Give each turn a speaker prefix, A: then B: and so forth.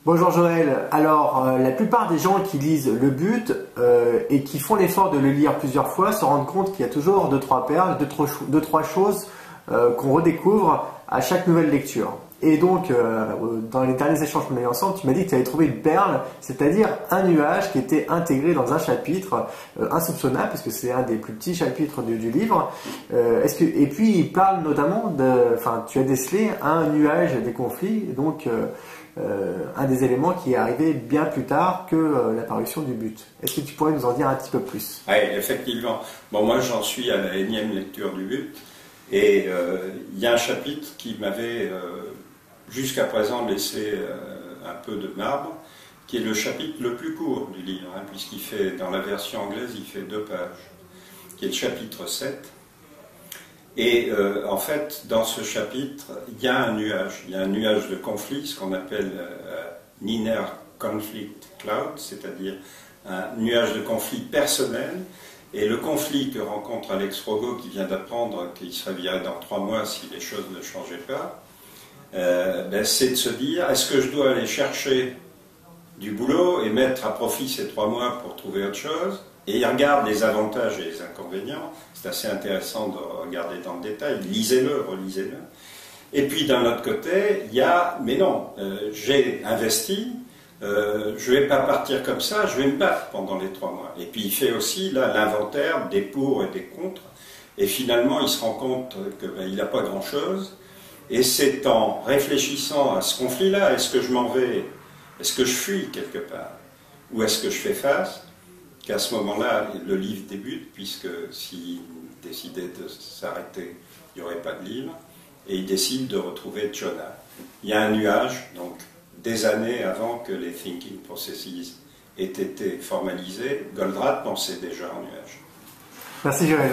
A: Bonjour Joël, alors la plupart des gens qui lisent Le But et qui font l'effort de le lire plusieurs fois se rendent compte qu'il y a toujours deux, trois perles, deux, trois choses qu'on redécouvre à chaque nouvelle lecture. Et donc, dans les derniers échanges qu'on a eu ensemble, tu m'as dit que tu avais trouvé une perle, c'est-à-dire un nuage qui était intégré dans un chapitre insoupçonnable, parce que c'est un des plus petits chapitres du livre. Et puis, il parle notamment tu as décelé un nuage des conflits, donc un des éléments qui est arrivé bien plus tard que la parution du But. Est-ce que tu pourrais nous en dire un petit peu plus?
B: Oui, effectivement. Bon, moi, j'en suis à la énième lecture du But, et il y a un chapitre qui m'avait jusqu'à présent laissé un peu de marbre, qui est le chapitre le plus court du livre, puisqu'il fait, dans la version anglaise, il fait 2 pages, qui est le chapitre 7. Et en fait, dans ce chapitre, il y a un nuage de conflit, ce qu'on appelle an inner conflict cloud, c'est-à-dire un nuage de conflit personnel. Et le conflit que rencontre Alex Rogo, qui vient d'apprendre qu'il serait viré dans 3 mois si les choses ne changeaient pas, c'est de se dire, est-ce que je dois aller chercher du boulot et mettre à profit ces 3 mois pour trouver autre chose? Et il regarde les avantages et les inconvénients. C'est assez intéressant de regarder dans le détail. Lisez-le, relisez-le. Et puis d'un autre côté, il y a, mais non, j'ai investi, je ne vais pas partir comme ça, je vais me battre pendant les 3 mois. Et puis il fait aussi là l'inventaire des pour et des contre. Et finalement, il se rend compte qu'il n'a pas grand-chose. Et c'est en réfléchissant à ce conflit-là, est-ce que je m'en vais, est-ce que je fuis quelque part, ou est-ce que je fais face, qu'à ce moment-là, le livre débute, puisque s'il décidait de s'arrêter, il n'y aurait pas de livre, et il décide de retrouver Jonah. Il y a un nuage, donc des années avant que les thinking processes aient été formalisés, Goldratt pensait déjà en nuage.
A: Merci Joël.